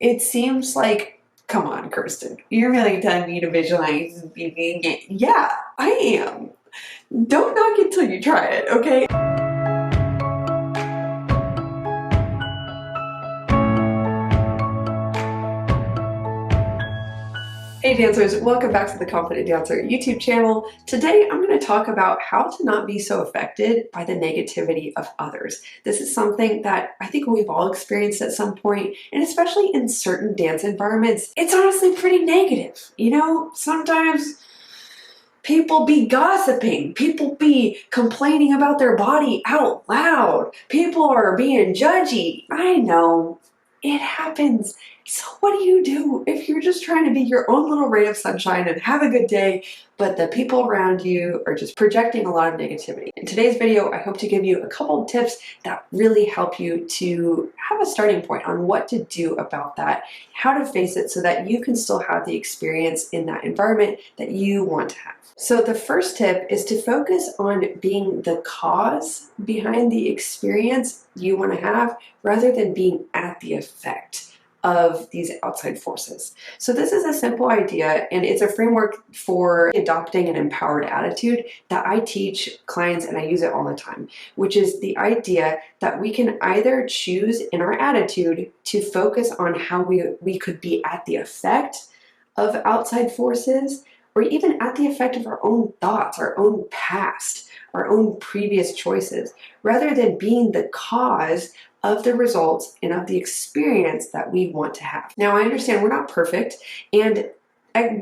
It seems like, come on, Kirsten, you're really telling me to visualize being it. Yeah, I am. Don't knock it till you try it, okay? Hey dancers, welcome back to the Confident Dancer YouTube channel. Today I'm going to talk about how to not be so affected by the negativity of others. This is something that I think we've all experienced at some point, and especially in certain dance environments, it's honestly pretty negative. You know, sometimes people be gossiping, people be complaining about their body out loud, people are being judgy. I know, it happens. So what do you do if you're just trying to be your own little ray of sunshine and have a good day, but the people around you are just projecting a lot of negativity? In today's video, I hope to give you a couple of tips that really help you to have a starting point on what to do about that, how to face it so that you can still have the experience in that environment that you want to have. So the first tip is to focus on being the cause behind the experience you want to have rather than being at the effect of these outside forces. So this is a simple idea, and it's a framework for adopting an empowered attitude that I teach clients, and I use it all the time, which is the idea that we can either choose in our attitude to focus on how we could be at the effect of outside forces, or even at the effect of our own thoughts, our own past, our own previous choices, rather than being the cause of the results and of the experience that we want to have. Now, I understand we're not perfect, and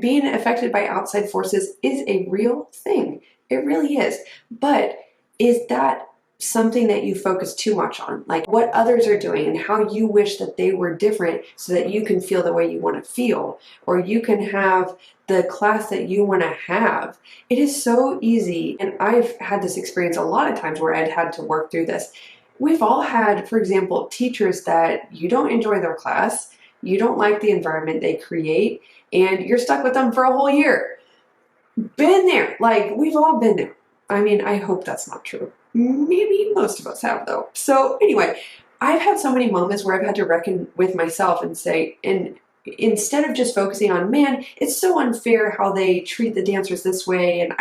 being affected by outside forces is a real thing. It really is. But is that something that you focus too much on? Like what others are doing and how you wish that they were different so that you can feel the way you want to feel, or you can have the class that you want to have. It is so easy, and I've had this experience a lot of times where I'd had to work through this. We've all had, for example, teachers that you don't enjoy their class, you don't like the environment they create, and you're stuck with them for a whole year. Been there. Like, we've all been there. I mean, I hope that's not true. Maybe most of us have, though. So anyway, I've had so many moments where I've had to reckon with myself and say, and instead of just focusing on, man, it's so unfair how they treat the dancers this way, and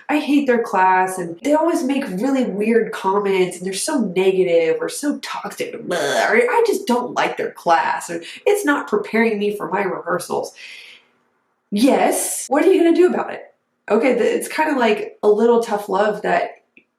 I hate their class, and they always make really weird comments, and they're so negative or so toxic, or I just don't like their class, or it's not preparing me for my rehearsals. Yes, what are you going to do about it? Okay, it's kind of like a little tough love that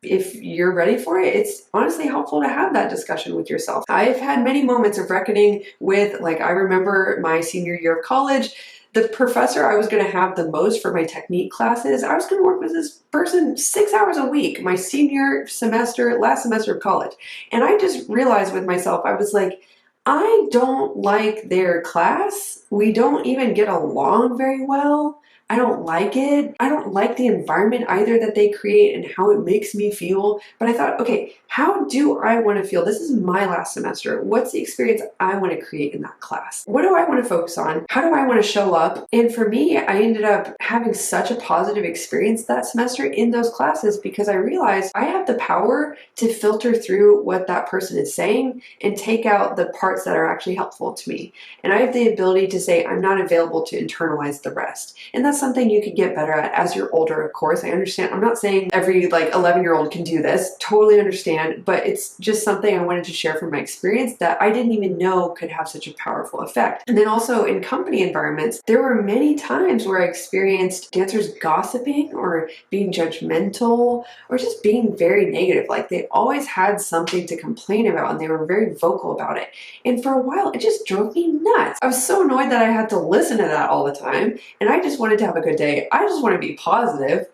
if you're ready for it, it's honestly helpful to have that discussion with yourself. I've had many moments of reckoning with, like, I remember my senior year of college, the professor I was going to have the most for my technique classes, I was going to work with this person 6 hours a week, my senior semester, last semester of college. And I just realized with myself, I was like, I don't like their class. We don't even get along very well. I don't like it. I don't like the environment either that they create and how it makes me feel. But I thought, okay, how do I want to feel? This is my last semester. What's the experience I want to create in that class? What do I want to focus on? How do I want to show up? And for me, I ended up having such a positive experience that semester in those classes because I realized I have the power to filter through what that person is saying and take out the parts that are actually helpful to me. And I have the ability to say, I'm not available to internalize the rest. And that's something you could get better at as you're older, of course. I understand. I'm not saying every 11-year-old can do this. Totally understand. But it's just something I wanted to share from my experience that I didn't even know could have such a powerful effect. And then also in company environments, there were many times where I experienced dancers gossiping or being judgmental or just being very negative. Like they always had something to complain about and they were very vocal about it. And for a while, it just drove me nuts. I was so annoyed that I had to listen to that all the time. And I just wanted to have a good day. I just want to be positive.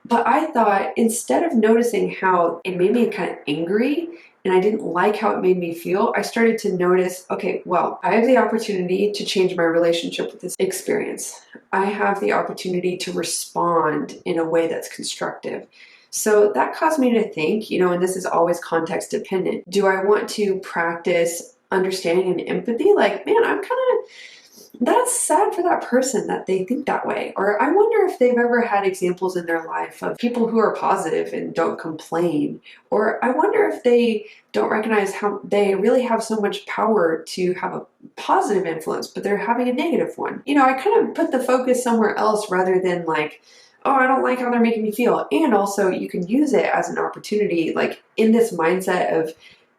But I thought instead of noticing how it made me kind of angry and I didn't like how it made me feel, I started to notice, okay, well, I have the opportunity to change my relationship with this experience. I have the opportunity to respond in a way that's constructive. So that caused me to think, and this is always context dependent. Do I want to practice understanding and empathy? Like, man, I'm kind of that's sad for that person that they think that way. Or I wonder if they've ever had examples in their life of people who are positive and don't complain. Or I wonder if they don't recognize how they really have so much power to have a positive influence, but they're having a negative one. You know, I kind of put the focus somewhere else rather than like, oh, I don't like how they're making me feel. And also you can use it as an opportunity, like in this mindset of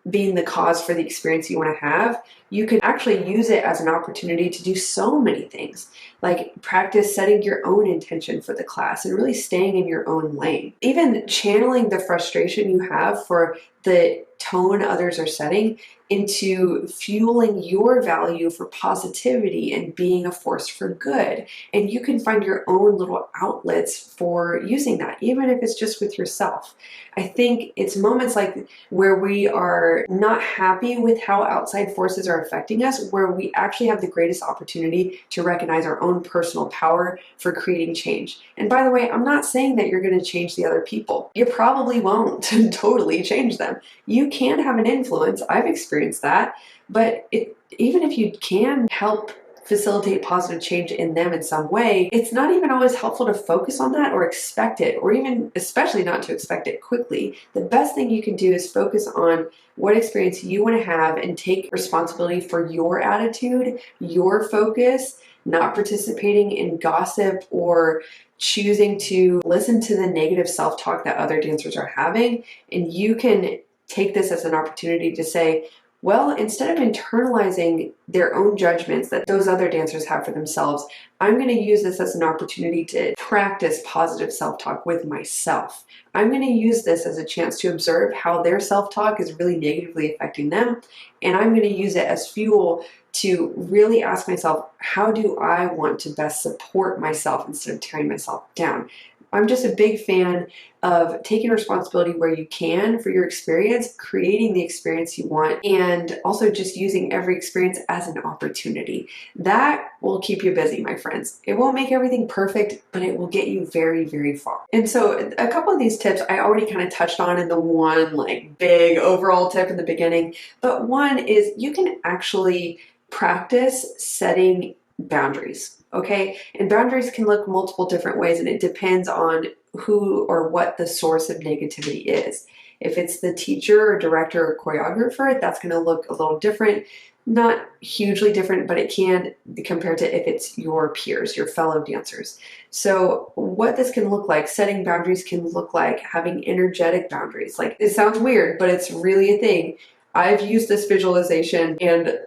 being the cause for the experience you want to have, you can actually use it as an opportunity to do so many things, like practice setting your own intention for the class and really staying in your own lane. Even channeling the frustration you have for the tone others are setting into fueling your value for positivity and being a force for good. And you can find your own little outlets for using that, even if it's just with yourself. I think it's moments like where we are not happy with how outside forces are affecting us, where we actually have the greatest opportunity to recognize our own personal power for creating change. And by the way, I'm not saying that you're going to change the other people. You probably won't totally change them. You can have an influence. I've experienced that. But even if you can help facilitate positive change in them in some way, it's not even always helpful to focus on that or expect it, or even especially not to expect it quickly. The best thing you can do is focus on what experience you want to have and take responsibility for your attitude, your focus, not participating in gossip or choosing to listen to the negative self-talk that other dancers are having. And you can take this as an opportunity to say, well, instead of internalizing their own judgments that those other dancers have for themselves, I'm going to use this as an opportunity to practice positive self-talk with myself. I'm going to use this as a chance to observe how their self-talk is really negatively affecting them. And I'm going to use it as fuel to really ask myself, how do I want to best support myself instead of tearing myself down? I'm just a big fan of taking responsibility where you can for your experience, creating the experience you want, and also just using every experience as an opportunity. That will keep you busy, my friends. It won't make everything perfect, but it will get you very, very far. And so a couple of these tips I already kind of touched on in the one like big overall tip in the beginning, but one is you can actually practice setting boundaries. Okay, and boundaries can look multiple different ways, and it depends on who or what the source of negativity is. If it's the teacher or director or choreographer, that's going to look a little different. Not hugely different, but it can compared to if it's your peers, your fellow dancers. So what this can look like, setting boundaries can look like having energetic boundaries. Like, it sounds weird, but it's really a thing. I've used this visualization and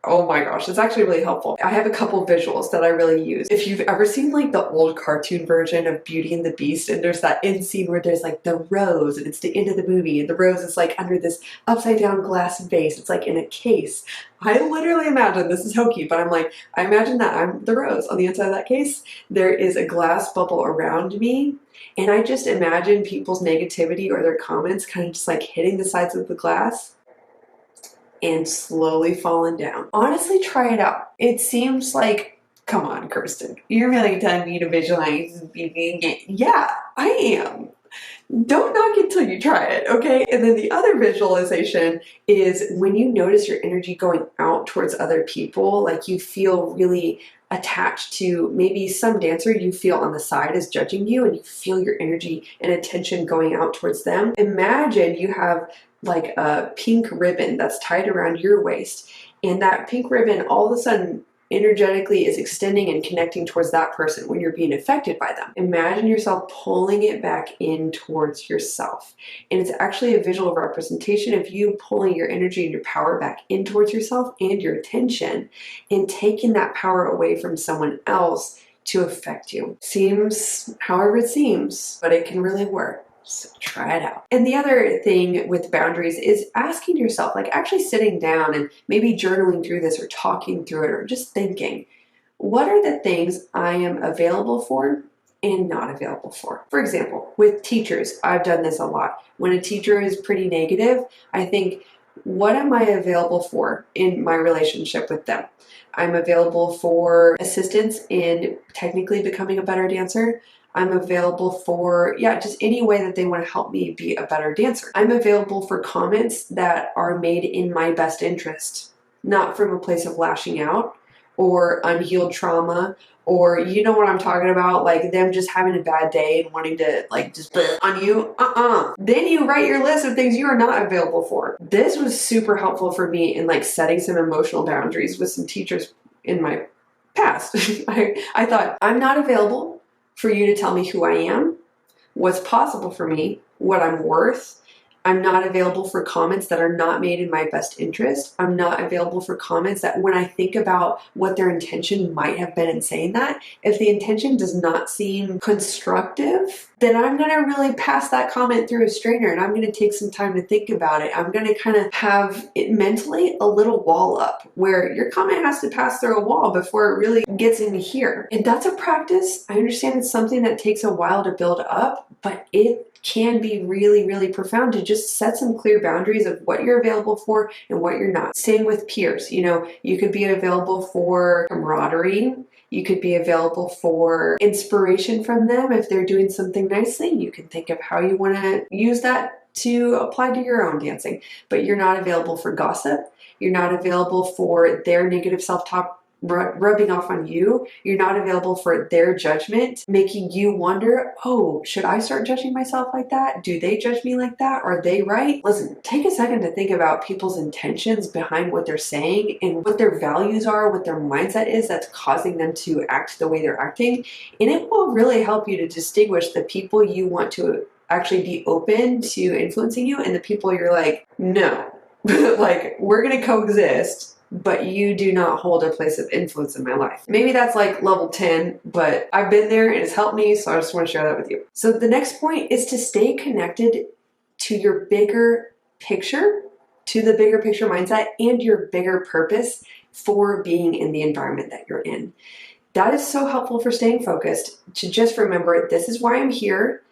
oh my gosh, it's actually really helpful. I have a couple visuals that I really use. If you've ever seen like the old cartoon version of Beauty and the Beast, and there's that end scene where there's like the rose and it's the end of the movie and the rose is like under this upside down glass vase. It's like in a case. I literally imagine, this is hokey, but I'm like, I imagine that I'm the rose on the inside of that case. There is a glass bubble around me. And I just imagine people's negativity or their comments kind of just like hitting the sides of the glass and slowly falling down. Honestly, try it out. It seems like, come on, Kirsten, you're really telling me to visualize. Yeah, I am. Don't knock it till you try it, okay? And then the other visualization is when you notice your energy going out towards other people, like you feel really attached to maybe some dancer you feel on the side is judging you, and you feel your energy and attention going out towards them. Imagine you have like a pink ribbon that's tied around your waist, and that pink ribbon all of a sudden energetically is extending and connecting towards that person when you're being affected by them. Imagine yourself pulling it back in towards yourself. And it's actually a visual representation of you pulling your energy and your power back in towards yourself and your attention, and taking that power away from someone else to affect you. Seems however it seems, but it can really work. So try it out. And the other thing with boundaries is asking yourself, like actually sitting down and maybe journaling through this or talking through it or just thinking, what are the things I am available for and not available for? For example, with teachers, I've done this a lot. When a teacher is pretty negative, I think, what am I available for in my relationship with them? I'm available for assistance in technically becoming a better dancer. I'm available for, just any way that they want to help me be a better dancer. I'm available for comments that are made in my best interest, not from a place of lashing out or unhealed trauma, or you know what I'm talking about, like them just having a bad day and wanting to like just on you, then you write your list of things you are not available for. This was super helpful for me in like setting some emotional boundaries with some teachers in my past. I thought, I'm not available for you to tell me who I am, what's possible for me, what I'm worth. I'm not available for comments that are not made in my best interest. I'm not available for comments that when I think about what their intention might have been in saying that, if the intention does not seem constructive, then I'm going to really pass that comment through a strainer and I'm going to take some time to think about it. I'm going to kind of have it mentally a little wall up where your comment has to pass through a wall before it really gets in here. And that's a practice. I understand it's something that takes a while to build up, but it can be really, really profound to just set some clear boundaries of what you're available for and what you're not. Same with peers. You know, you could be available for camaraderie. You could be available for inspiration from them. If they're doing something nicely, you can think of how you want to use that to apply to your own dancing. But you're not available for gossip. You're not available for their negative self-talk rubbing off on you. You're not available for their judgment, making you wonder, oh, should I start judging myself like that? Do they judge me like that? Are they right? Listen, take a second to think about people's intentions behind what they're saying and what their values are, what their mindset is that's causing them to act the way they're acting. And it will really help you to distinguish the people you want to actually be open to influencing you and the people you're like, no, like we're going to coexist, but you do not hold a place of influence in my life. Maybe that's like level 10, but I've been there and it's helped me, so I just want to share that with you. So the next point is to stay connected to your bigger picture, to the bigger picture mindset and your bigger purpose for being in the environment that you're in. That is so helpful for staying focused, to just remember, this is why I'm here.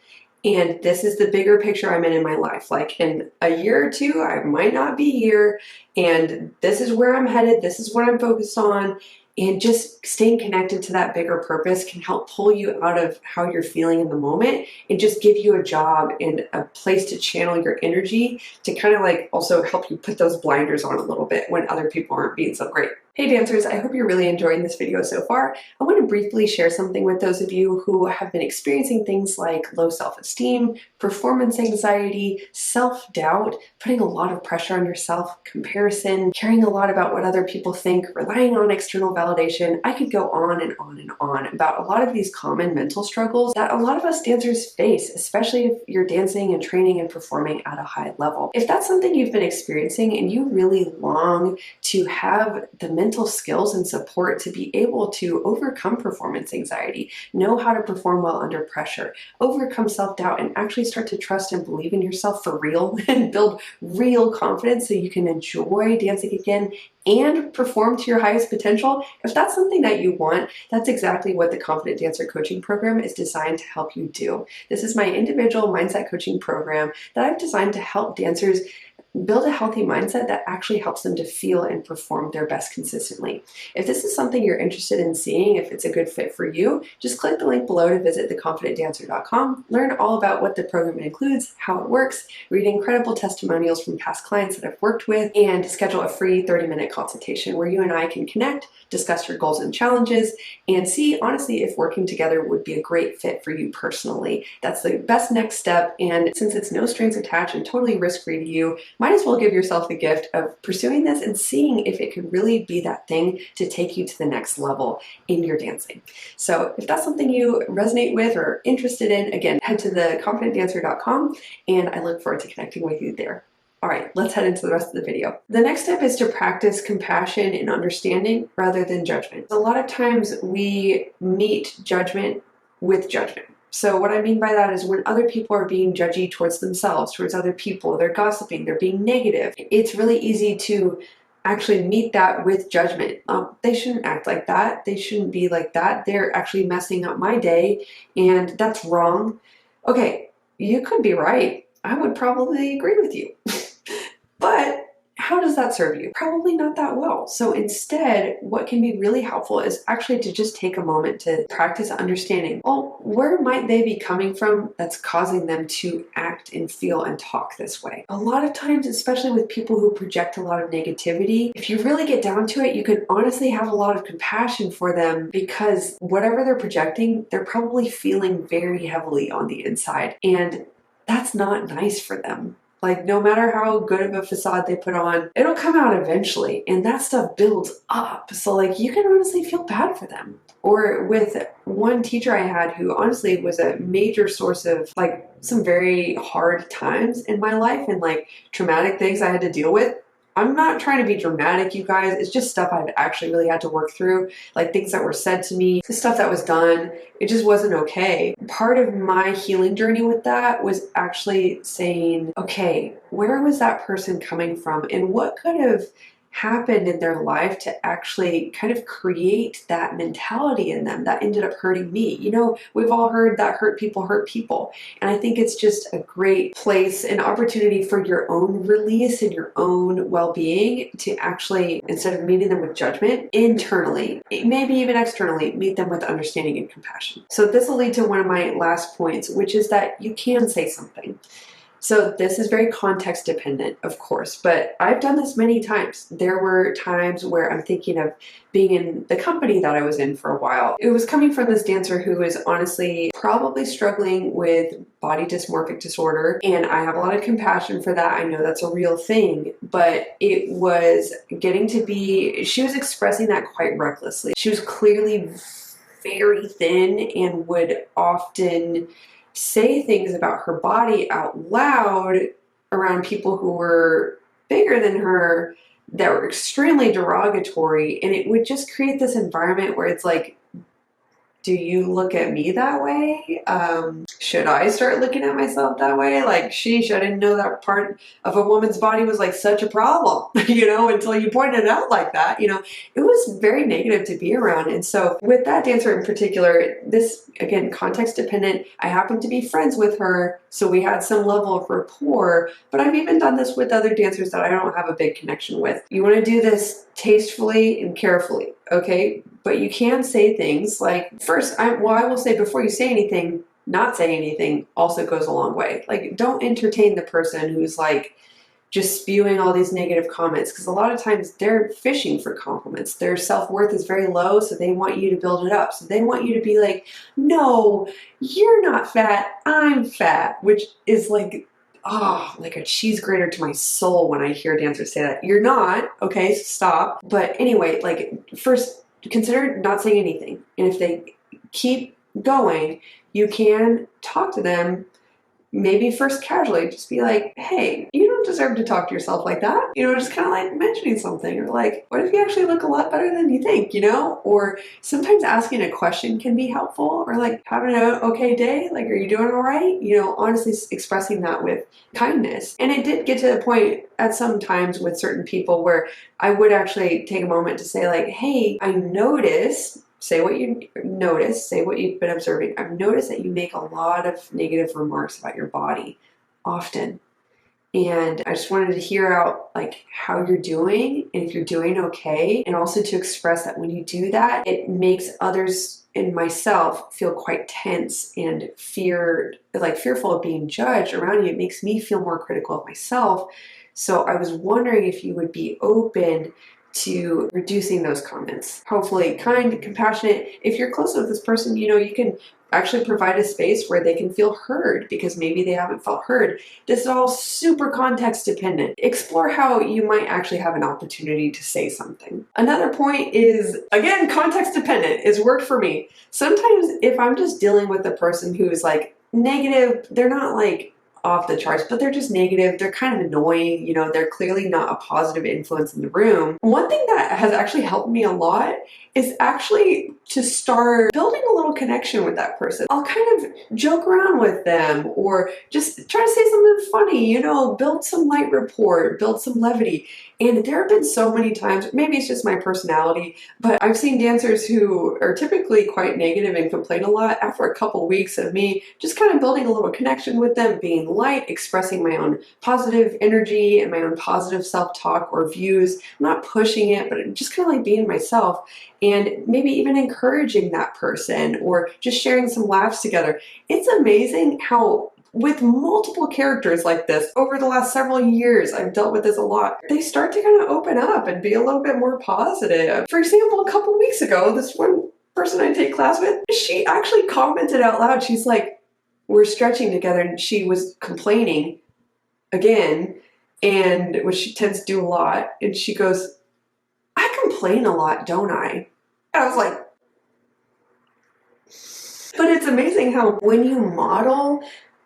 And this is the bigger picture I'm in my life. Like in a year or two, I might not be here. And this is where I'm headed. This is what I'm focused on. And just staying connected to that bigger purpose can help pull you out of how you're feeling in the moment and just give you a job and a place to channel your energy to kind of like also help you put those blinders on a little bit when other people aren't being so great. Hey dancers, I hope you're really enjoying this video so far. I want to briefly share something with those of you who have been experiencing things like low self-esteem, performance anxiety, self-doubt, putting a lot of pressure on yourself, comparison, caring a lot about what other people think, relying on external validation. I could go on and on and on about a lot of these common mental struggles that a lot of us dancers face, especially if you're dancing and training and performing at a high level. If that's something you've been experiencing and you really long to have the mental skills and support to be able to overcome performance anxiety, know how to perform well under pressure, overcome self-doubt, and actually start to trust and believe in yourself for real and build real confidence so you can enjoy dancing again and perform to your highest potential, if that's something that you want, that's exactly what the Confident Dancer Coaching Program is designed to help you do. This is my individual mindset coaching program that I've designed to help dancers build a healthy mindset that actually helps them to feel and perform their best consistently. If this is something you're interested in seeing, if it's a good fit for you, just click the link below to visit theconfidentdancer.com, learn all about what the program includes, how it works, read incredible testimonials from past clients that I've worked with, and schedule a free 30-minute consultation where you and I can connect, discuss your goals and challenges, and see honestly if working together would be a great fit for you personally. That's the best next step, and since it's no strings attached and totally risk-free to you, might as well give yourself the gift of pursuing this and seeing if it could really be that thing to take you to the next level in your dancing. So if that's something you resonate with or interested in, again, head to theconfidentdancer.com and I look forward to connecting with you there. All right, let's head into the rest of the video. The next step is to practice compassion and understanding rather than judgment. A lot of times we meet judgment with judgment. So what I mean by that is when other people are being judgy towards themselves, towards other people, they're gossiping, they're being negative, it's really easy to actually meet that with judgment. They shouldn't act like that. They shouldn't be like that. They're actually messing up my day and that's wrong. Okay, you could be right. I would probably agree with you. But how does that serve you? Probably not that well. So instead, what can be really helpful is actually to just take a moment to practice understanding, well, where might they be coming from that's causing them to act and feel and talk this way? A lot of times, especially with people who project a lot of negativity, if you really get down to it, you can honestly have a lot of compassion for them, because whatever they're projecting, they're probably feeling very heavily on the inside. And that's not nice for them. Like, no matter how good of a facade they put on, it'll come out eventually, and that stuff builds up. So like, you can honestly feel bad for them. Or with one teacher I had who honestly was a major source of like some very hard times in my life and like traumatic things I had to deal with. I'm not trying to be dramatic, you guys. It's just stuff I've actually really had to work through, like things that were said to me, the stuff that was done. It just wasn't okay. Part of my healing journey with that was actually saying, okay, where was that person coming from, and what could have happened in their life to actually kind of create that mentality in them that ended up hurting me. You know, we've all heard that hurt people hurt people. And I think it's just a great place, an opportunity for your own release and your own well-being to actually, instead of meeting them with judgment, internally, maybe even externally, meet them with understanding and compassion. So this will lead to one of my last points, which is that you can say something. So this is very context dependent, of course, but I've done this many times. There were times where I'm thinking of being in the company that I was in for a while. It was coming from this dancer who was honestly probably struggling with body dysmorphic disorder, and I have a lot of compassion for that. I know that's a real thing, but it was getting to be, she was expressing that quite recklessly. She was clearly very thin and would often say things about her body out loud around people who were bigger than her that were extremely derogatory, and it would just create this environment where it's like, do you look at me that way? Should I start looking at myself that way? Like, sheesh, I didn't know that part of a woman's body was like such a problem, until you pointed it out like that. It was very negative to be around. And so with that dancer in particular, this, again, context dependent, I happened to be friends with her, so we had some level of rapport, but I've even done this with other dancers that I don't have a big connection with. You want to do this tastefully and carefully, okay? But you can say things like, first, I will say, before you say anything, not saying anything also goes a long way. Like, don't entertain the person who's like just spewing all these negative comments, because a lot of times they're fishing for compliments. Their self-worth is very low, so they want you to build it up. So they want you to be like, no, you're not fat, I'm fat, which is like, like a cheese grater to my soul when I hear dancers say that. You're not, okay, so stop. But anyway, like, first, consider not saying anything. And if they keep going, you can talk to them, maybe first casually, just be like, hey, you don't deserve to talk to yourself like that. Just kind of like mentioning something, or like, what if you actually look a lot better than you think, Or sometimes asking a question can be helpful, or like, having an okay day, like, are you doing all right? Honestly expressing that with kindness. And it did get to the point at some times with certain people where I would actually take a moment to say like, hey, I noticed, say what you notice, say what you've been observing. I've noticed that you make a lot of negative remarks about your body often. And I just wanted to hear out like how you're doing and if you're doing okay. And also to express that when you do that, it makes others and myself feel quite tense and fearful of being judged around you. It makes me feel more critical of myself. So I was wondering if you would be open to reducing those comments. Hopefully kind, compassionate. If you're close with this person, you can actually provide a space where they can feel heard, because maybe they haven't felt heard. This is all super context dependent. Explore how you might actually have an opportunity to say something. Another point is, again, context dependent. It's worked for me. Sometimes if I'm just dealing with a person who is like negative, they're not like off the charts, but they're just negative. They're kind of annoying. They're clearly not a positive influence in the room. One thing that has actually helped me a lot is actually to start building a little connection with that person. I'll kind of joke around with them or just try to say something funny, you know, build some light rapport, build some levity. And there have been so many times, maybe it's just my personality, but I've seen dancers who are typically quite negative and complain a lot. After a couple weeks of me just kind of building a little connection with them, being light, expressing my own positive energy and my own positive self-talk or views, I'm not pushing it, but just kind of like being myself and maybe even encouraging that person or just sharing some laughs together. It's amazing how with multiple characters like this, over the last several years, I've dealt with this a lot, they start to kind of open up and be a little bit more positive. For example, a couple weeks ago, this one person I take class with, she actually commented out loud, she's like, we're stretching together, and she was complaining again, and which she tends to do a lot, and she goes, I complain a lot, don't I? And I was like, but it's amazing how when you model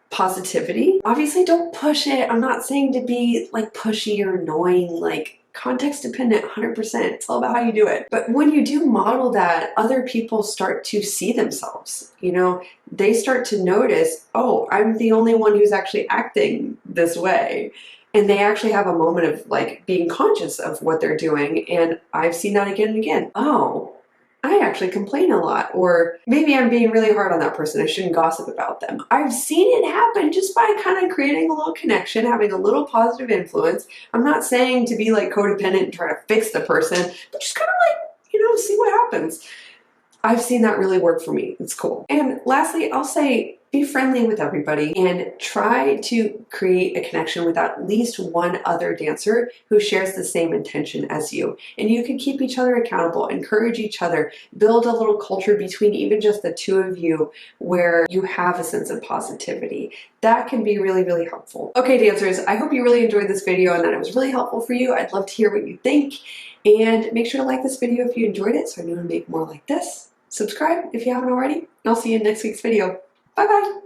positivity, obviously don't push it. I'm not saying to be like pushy or annoying, like context dependent 100%. It's all about how you do it. But when you do model that, other people start to see themselves. You know, they start to notice, oh, I'm the only one who's actually acting this way. And they actually have a moment of like being conscious of what they're doing. And I've seen that again and again. Oh, I actually complain a lot, or maybe I'm being really hard on that person. I shouldn't gossip about them. I've seen it happen just by kind of creating a little connection, having a little positive influence. I'm not saying to be like codependent and try to fix the person, but just kind of like, you know, see what happens. I've seen that really work for me. It's cool. And lastly, I'll say be friendly with everybody and try to create a connection with at least one other dancer who shares the same intention as you. And you can keep each other accountable, encourage each other, build a little culture between even just the two of you where you have a sense of positivity. That can be really, really helpful. Okay, dancers, I hope you really enjoyed this video and that it was really helpful for you. I'd love to hear what you think. And make sure to like this video if you enjoyed it so I know to make more like this. Subscribe if you haven't already, and I'll see you in next week's video. Bye-bye.